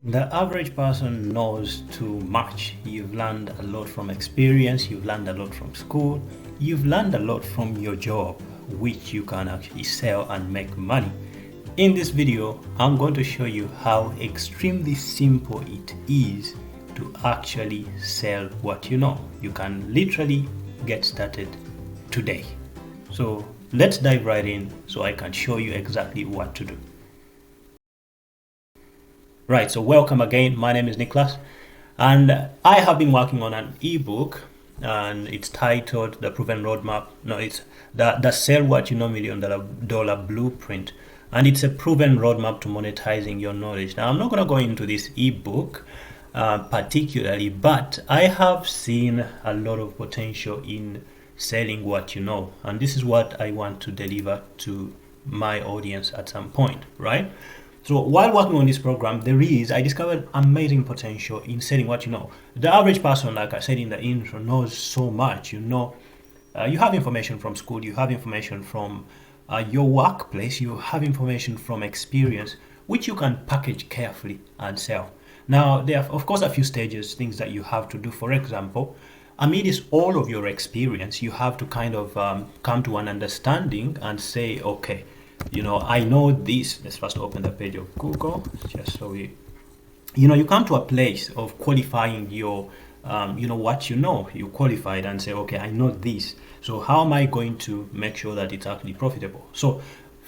The average person knows too much. You've learned a lot from experience, you've learned a lot from school, you've learned a lot from your job, which you can actually sell and make money. In this video, I'm going to show you how extremely simple it is to actually sell what you know. You can literally get started today. So let's dive right in so I can show you exactly what to do. Right, so welcome again. My name is Nicholas, and I have been working on an ebook, and it's titled The Proven Roadmap. No, it's the Sell What You Know $1 Million Blueprint, and it's a proven roadmap to monetizing your knowledge. Now, I'm not going to go into this ebook particularly, but I have seen a lot of potential in selling what you know, and this is what I want to deliver to my audience at some point, right? So while working on this program, I discovered amazing potential in selling what you know. The average person, like I said in the intro, knows so much. You have information from school, you have information from your workplace, you have information from experience, which you can package carefully and sell. Now, there are, of course, a few stages, things that you have to do. For example, amidst all of your experience, you have to kind of come to an understanding and say, okay, I know this. Let's first open the page of Google, just so you come to a place of qualifying your, what you know. You qualified and say, okay, I know this. So how am I going to make sure that it's actually profitable? So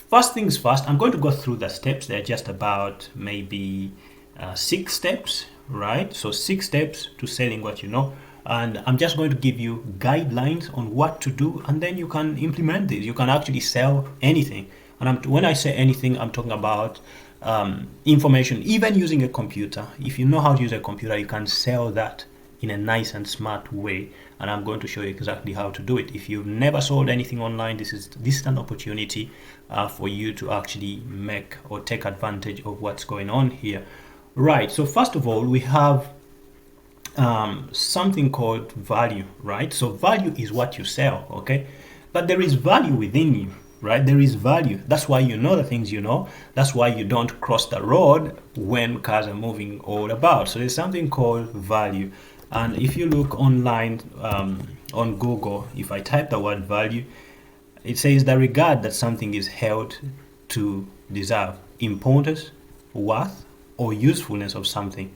first things first, I'm going to go through the steps. They're just about maybe 6 steps, right? So 6 steps to selling what you know. And I'm just going to give you guidelines on what to do, and then you can implement this. You can actually sell anything. And when I say anything, I'm talking about information, even using a computer. If you know how to use a computer, you can sell that in a nice and smart way. And I'm going to show you exactly how to do it. If you've never sold anything online, this is an opportunity for you to actually make or take advantage of what's going on here. Right. So first of all, we have something called value, right? So value is what you sell, okay? But there is value within you, right? There is value. That's why you know the things you know. That's why you don't cross the road when cars are moving all about. So there's something called value. And if you look online on Google, if I type the word value, it says the regard that something is held to deserve, importance, worth, or usefulness of something.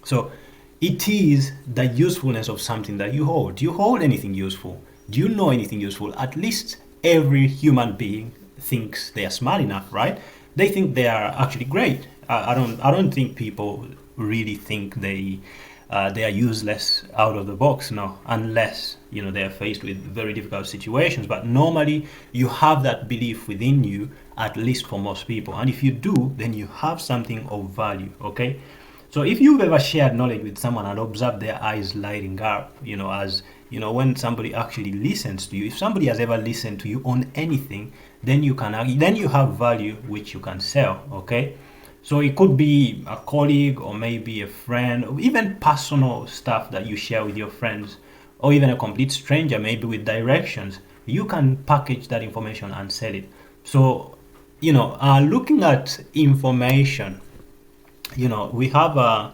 So it is the usefulness of something that you hold. Do you hold anything useful? Do you know anything useful? At least every human being thinks they are smart enough, right? They think they are actually great. I don't think people really think they are useless out of the box, no, unless they are faced with very difficult situations. But normally you have that belief within you, at least for most people. And if you do, then you have something of value, okay? So if you've ever shared knowledge with someone and observed their eyes lighting up, when somebody actually listens to you, if somebody has ever listened to you on anything, then you have value which you can sell, okay? So it could be a colleague or maybe a friend, or even personal stuff that you share with your friends, or even a complete stranger, maybe with directions. You can package that information and sell it. So, looking at information, we have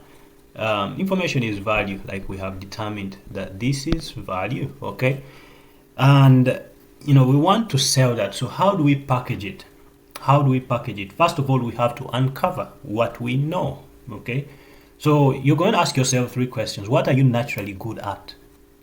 information is value, like we have determined that this is value, okay? And we want to sell that. So how do we package it? First of all, we have to uncover what we know, okay? So you're going to ask yourself 3 questions. What are you naturally good at?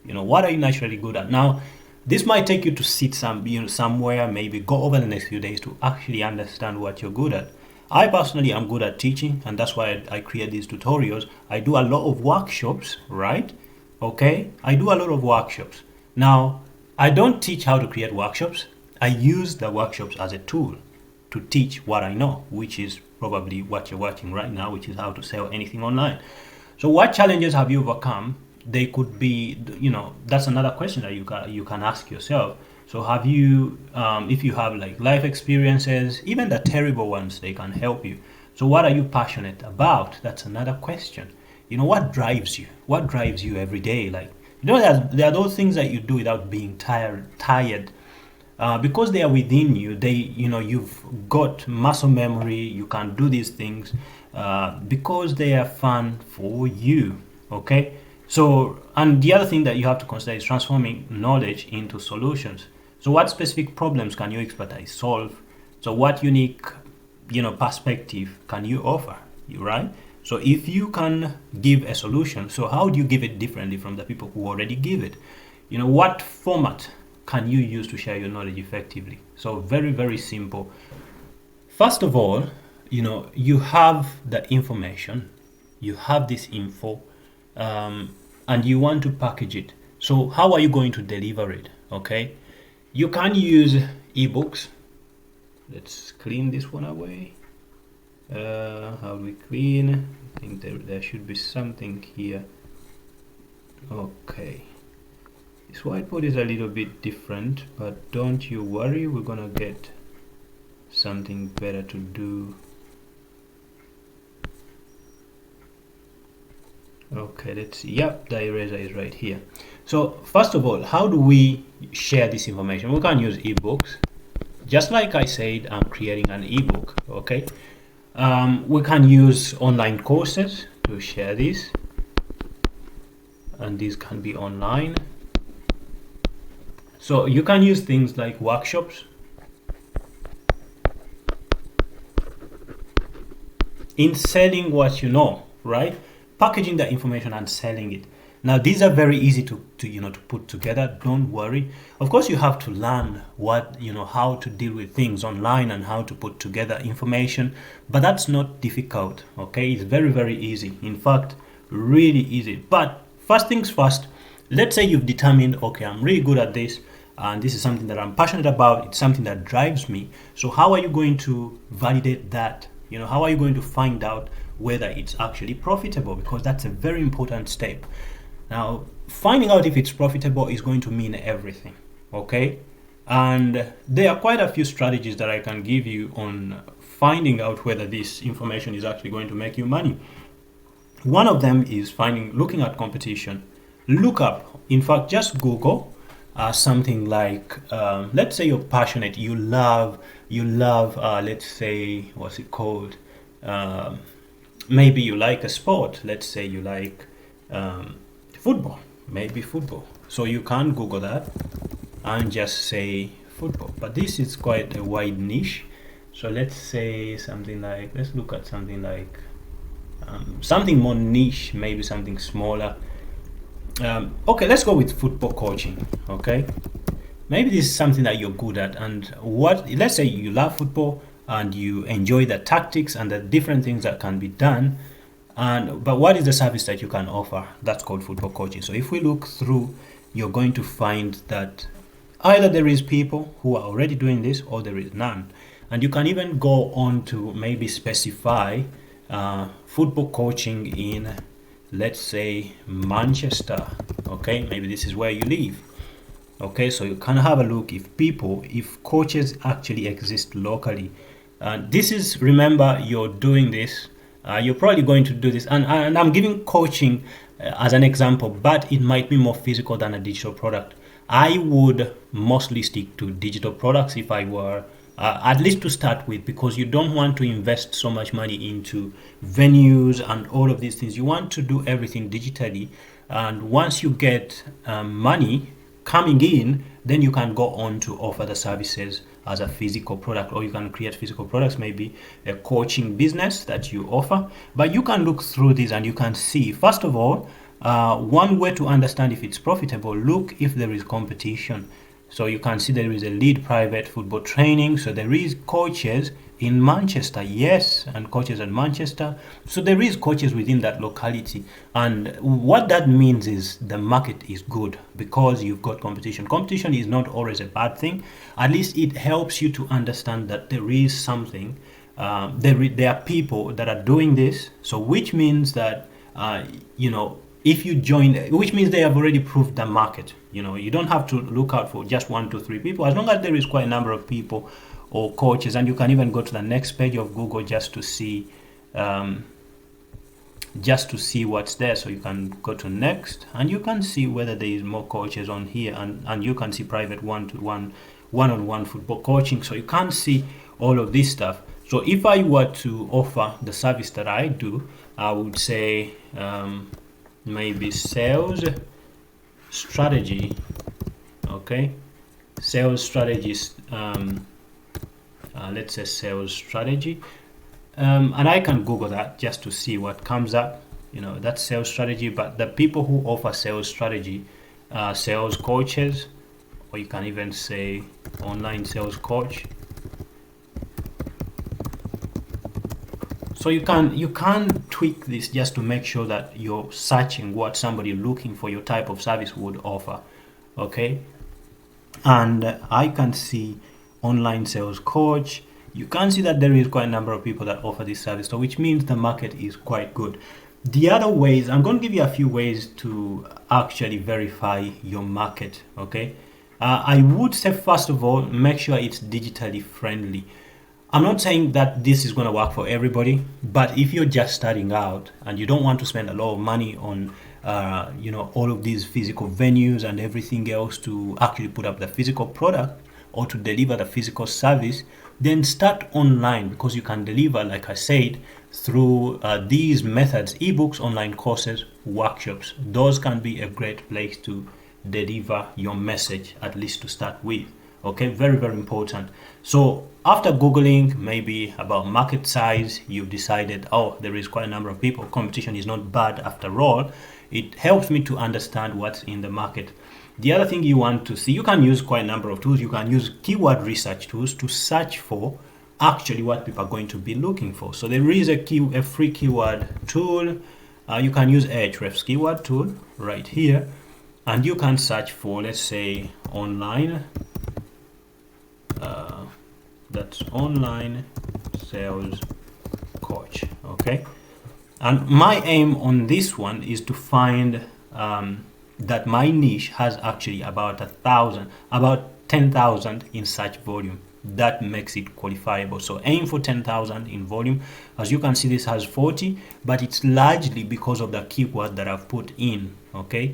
What are you naturally good at? Now, this might take you to sit somewhere, maybe go over the next few days to actually understand what you're good at. I personally am good at teaching, and that's why I create these tutorials. I do a lot of workshops, right? Okay, I do a lot of workshops. Now, I don't teach how to create workshops. I use the workshops as a tool to teach what I know, which is probably what you're watching right now, which is how to sell anything online. So what challenges have you overcome? They could be, that's another question that you can ask yourself. So have you, if you have like life experiences, even the terrible ones, they can help you. So what are you passionate about? That's another question. What drives you? What drives you every day? Like, there are those things that you do without being tired, because they are within you. You've got muscle memory. You can do these things. because they are fun for you. Okay, so, and the other thing that you have to consider is transforming knowledge into solutions. So what specific problems can your expertise solve? So what unique, perspective can you offer? Right? So if you can give a solution, so how do you give it differently from the people who already give it? What format can you use to share your knowledge effectively? So very, very simple. First of all, you have the information, you have this info, and you want to package it. So how are you going to deliver it? Okay, you can use ebooks. Let's clean this one away. How do we clean? I think there should be something here. Okay, this whiteboard is a little bit different, but don't you worry, we're gonna get something better to do. Okay, let's see. Yep, the eraser is right here. So first of all, how do we share this information? We can use ebooks. Just like I said, I'm creating an ebook. Okay, we can use online courses to share this, and these can be online. So you can use things like workshops, in selling what you know, right? Packaging the information and selling it. Now these are very easy to put together. Don't worry. Of course, you have to learn how to deal with things online and how to put together information, but that's not difficult. Okay, it's very, very easy. In fact, really easy. But first things first, let's say you've determined, okay, I'm really good at this, and this is something that I'm passionate about. It's something that drives me. So how are you going to validate that? How are you going to find out whether it's actually profitable? Because that's a very important step. Now, finding out if it's profitable is going to mean everything. Okay, and there are quite a few strategies that I can give you on finding out whether this information is actually going to make you money. One of them is looking at competition. Look up, in fact, just Google something like, let's say you're passionate, you love, let's say, what's it called? Maybe you like a sport. Let's say you like football, maybe football. So you can Google that and just say football. But this is quite a wide niche. So let's say let's look at something like something more niche, maybe something smaller. Okay, let's go with football coaching. Okay, maybe this is something that you're good at, and let's say you love football and you enjoy the tactics and the different things that can be done, but what is the service that you can offer? That's called football coaching. So if we look through, you're going to find that either there is people who are already doing this or there is none. And you can even go on to maybe specify football coaching in, let's say, Manchester. Okay, maybe this is where you live. Okay, so you can have a look if coaches actually exist locally. This is, remember, you're doing this, you're probably going to do this, and I'm giving coaching as an example, but it might be more physical than a digital product. I would mostly stick to digital products if I were, at least to start with, because you don't want to invest so much money into venues and all of these things. You want to do everything digitally, and once you get money coming in, then you can go on to offer the services as a physical product, or you can create physical products, maybe a coaching business that you offer. But you can look through this and you can see, first of all, one way to understand if it's profitable, look if there is competition. So you can see there is a lead private football training. So there is coaches in Manchester, yes, and coaches in Manchester. So there is coaches within that locality. And what that means is the market is good because you've got competition. Competition is not always a bad thing. At least it helps you to understand that there is something. There are people that are doing this. So which means that, if you join, which means they have already proved the market. You don't have to look out for just 1, 2, 3 people, as long as there is quite a number of people or coaches. And you can even go to the next page of Google just to see what's there. So you can go to next and you can see whether there is more coaches on here, and you can see private one-on-one football coaching. So you can see all of this stuff. So if I were to offer the service that I do, I would say maybe sales strategy. Okay, sales strategies. Let's say sales strategy, and I can Google that just to see what comes up. That's sales strategy. But the people who offer sales strategy, sales coaches, or you can even say online sales coach. So you can tweak this just to make sure that you're searching what somebody looking for your type of service would offer. Okay, and I can see online sales coach. You can see that there is quite a number of people that offer this service, so which means the market is quite good. The other ways, I'm going to give you a few ways to actually verify your market. Okay, I would say first of all, make sure it's digitally friendly. I'm not saying that this is going to work for everybody, but if you're just starting out and you don't want to spend a lot of money on, all of these physical venues and everything else to actually put up the physical product or to deliver the physical service, then start online, because you can deliver, like I said, through these methods: ebooks, online courses, workshops. Those can be a great place to deliver your message, at least to start with. Okay, very, very important. So after Googling maybe about market size, you've decided, oh, there is quite a number of people, competition is not bad after all. It helps me to understand what's in the market. The other thing you want to see, you can use quite a number of tools. You can use keyword research tools to search for actually what people are going to be looking for. So there is a free keyword tool. You can use Ahrefs keyword tool right here, and you can search for, let's say, online. That's online sales coach. Okay, and my aim on this one is to find that my niche has actually about 10,000 in search volume. That makes it qualifiable. So aim for 10,000 in volume. As you can see, this has 40, but it's largely because of the keyword that I've put in. Okay,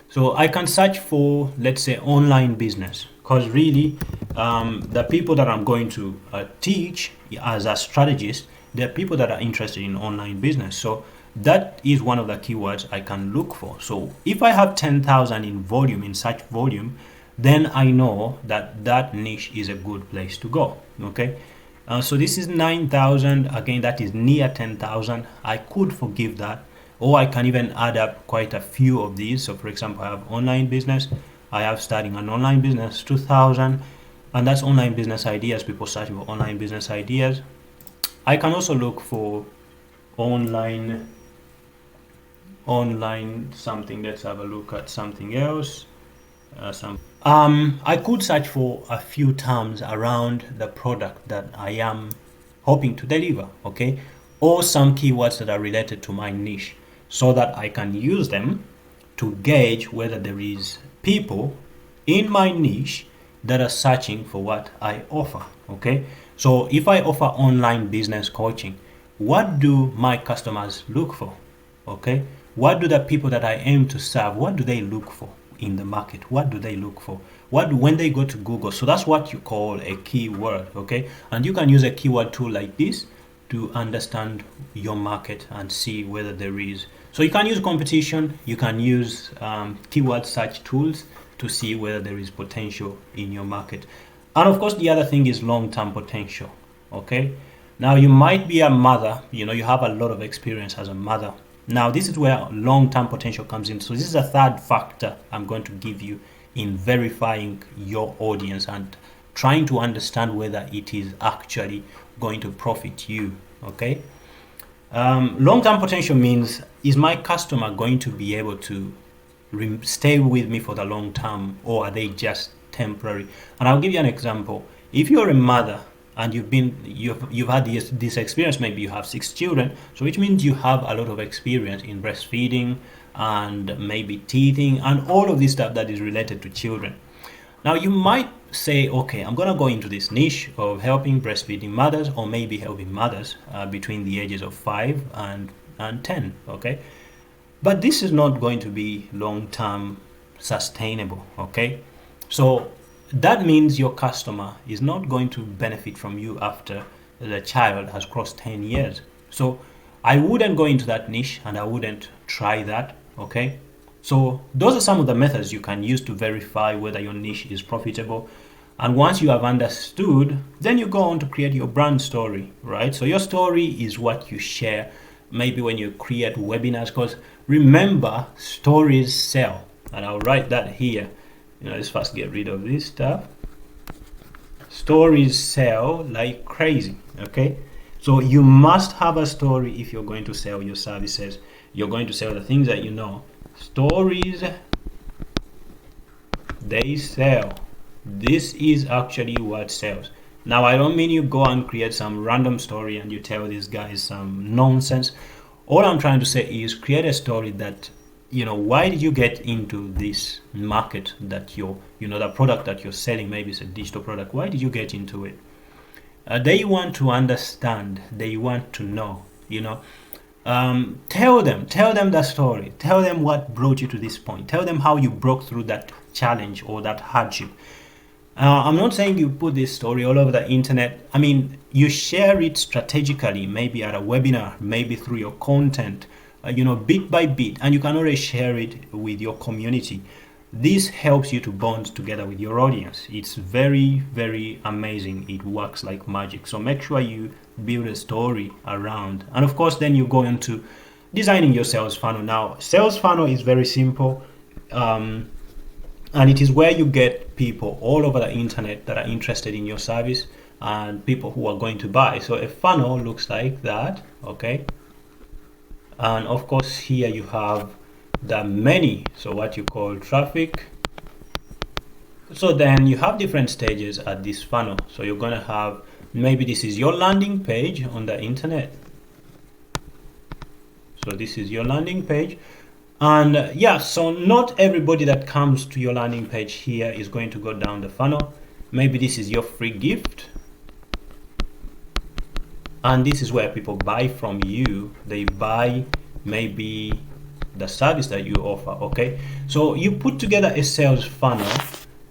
so I can search for, let's say, online business, because really the people that I'm going to teach as a strategist, they're people that are interested in online business. So that is one of the keywords I can look for. So if I have 10,000 in volume, in search volume, then I know that that niche is a good place to go. Okay, so this is 9,000. Again, that is near 10,000. I could forgive that, or I can even add up quite a few of these. So for example, I have online business. I have starting an online business, 2,000, and that's online business ideas. People searching for online business ideas. I can also look for online something. Let's have a look at something else. I could search for a few terms around the product that I am hoping to deliver, okay, or some keywords that are related to my niche, so that I can use them to gauge whether there is people in my niche that are searching for what I offer. Okay, so if I offer online business coaching, what do my customers look for? Okay, what do the people that I aim to serve, what do they look for in the market? What do they look for? When they go to Google? So that's what you call a keyword. Okay, and you can use a keyword tool like this to understand your market and see whether there is. So you can use competition, you can use keyword search tools to see whether there is potential in your market. And of course, the other thing is long-term potential. Okay, now you might be a mother, you have a lot of experience as a mother. Now this is where long-term potential comes in. So this is a third factor I'm going to give you in verifying your audience and trying to understand whether it is actually going to profit you. Okay, long-term potential means, is my customer going to be able to stay with me for the long term, or are they just temporary? And I'll give you an example. If you're a mother and you've had this experience, maybe you have 6 children, so which means you have a lot of experience in breastfeeding and maybe teething and all of this stuff that is related to children. Now you might say, okay, I'm gonna go into this niche of helping breastfeeding mothers, or maybe helping mothers between the ages of 5 and 10. Okay, but this is not going to be long-term sustainable. Okay, so that means your customer is not going to benefit from you after the child has crossed 10 years. So I wouldn't go into that niche and I wouldn't try that. Okay. So those are some of the methods you can use to verify whether your niche is profitable. And once you have understood, then you go on to create your brand story, right? So your story is what you share maybe when you create webinars, because remember, stories sell. And I'll write that here. Let's first get rid of this stuff. Stories sell like crazy. Okay. So you must have a story if you're going to sell your services. You're going to sell the things that you know. Stories, they sell. This is actually what sells. Now, I don't mean you go and create some random story and you tell these guys some nonsense. All I'm trying to say is create a story that, why did you get into this market that the product that you're selling, maybe it's a digital product. Why did you get into it? They want to understand. They want to know, tell them the story. Tell them what brought you to this point. Tell them how you broke through that challenge or that hardship. I'm not saying you put this story all over the internet. I mean, you share it strategically, maybe at a webinar, maybe through your content, bit by bit, and you can always share it with your community. This helps you to bond together with your audience. It's very, very amazing. It works like magic. So make sure you build a story around. And of course, then you go into designing your sales funnel. Now, sales funnel is very simple. And it is where you get people all over the internet that are interested in your service and people who are going to buy. So a funnel looks like that, okay? And of course, here you have the many, so what you call traffic. So then you have different stages at this funnel. So you're going to have, maybe this is your landing page on the internet. So this is your landing page. And so not everybody that comes to your landing page here is going to go down the funnel. Maybe this is your free gift. And this is where people buy from you. They buy maybe the service that you offer, okay? So you put together a sales funnel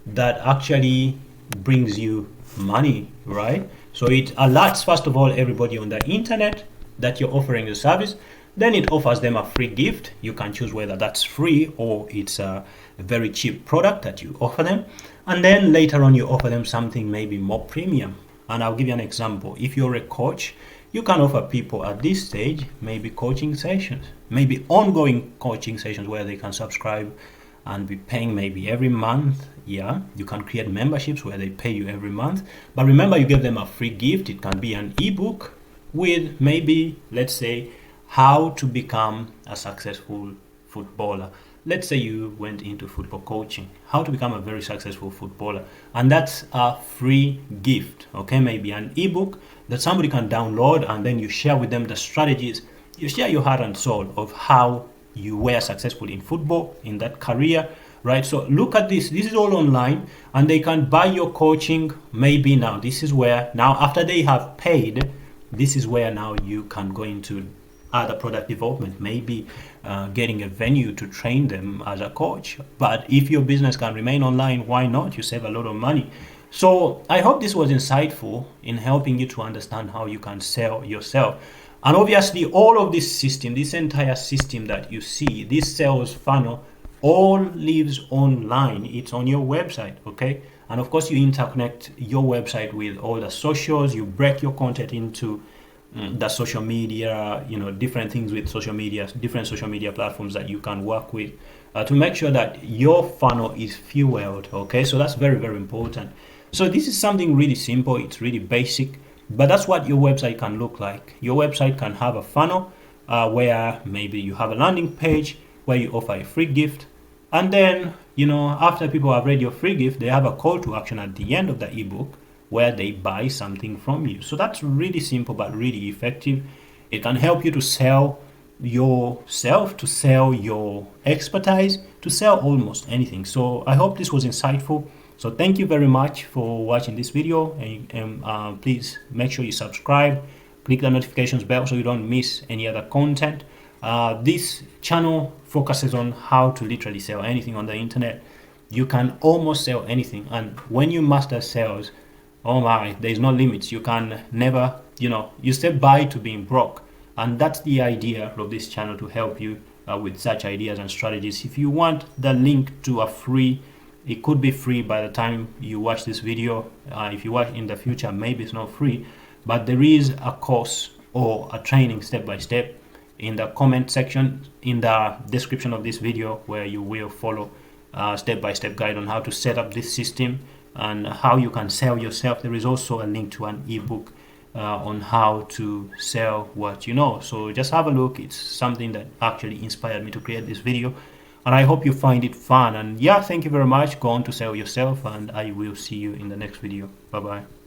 that actually brings you money, right? So it alerts, first of all, everybody on the internet that you're offering the service. Then it offers them a free gift. You can choose whether that's free or it's a very cheap product that you offer them. And then later on, you offer them something maybe more premium. And I'll give you an example. If you're a coach, you can offer people at this stage maybe coaching sessions, maybe ongoing coaching sessions where they can subscribe and be paying maybe every month. Yeah, you can create memberships where they pay you every month. But remember, you give them a free gift. It can be an ebook with maybe, let's say, how to become a successful footballer. Let's say you went into football coaching, how to become a very successful footballer. And that's a free gift, okay? Maybe an ebook that somebody can download, and then you share with them the strategies. You share your heart and soul of how you were successful in football, in that career, right? So look at this. This is all online, and they can buy your coaching. Maybe now, this is where, now after they have paid, this is where now you can go into other product development, maybe getting a venue to train them as a coach. But if your business can remain online, why not? You save a lot of money. So I hope this was insightful in helping you to understand how you can sell yourself. And obviously, all of this system, this entire system that you see, this sales funnel, all lives online. It's on your website, okay? And of course, you interconnect your website with all the socials. You break your content into the social media, different things with social media, different social media platforms that you can work with to make sure that your funnel is fueled, okay? So that's very, very important. So this is something really simple. It's really basic, but that's what your website can look like. Your website can have a funnel where maybe you have a landing page where you offer a free gift. And then, after people have read your free gift, they have a call to action at the end of the ebook where they buy something from you. So that's really simple, but really effective. It can help you to sell yourself, to sell your expertise, to sell almost anything. So I hope this was insightful. So thank you very much for watching this video, and please make sure you subscribe, click the notifications bell so you don't miss any other content. This channel focuses on how to literally sell anything on the internet. You can almost sell anything, and when you master sales, oh my, there's no limits. You can never you step by to being broke. And that's the idea of this channel, to help you with such ideas and strategies. If you want the link to a free, it could be free by the time you watch this video. If you watch in the future, maybe it's not free, but there is a course or a training step by step in the comment section, in the description of this video, where you will follow step-by-step guide on how to set up this system and how you can sell yourself. There is also a link to an ebook on how to sell what you know. So just have a look. It's something that actually inspired me to create this video, and I hope you find it fun. And yeah, thank you very much. Go on to sell yourself, and I will see you in the next video. Bye bye.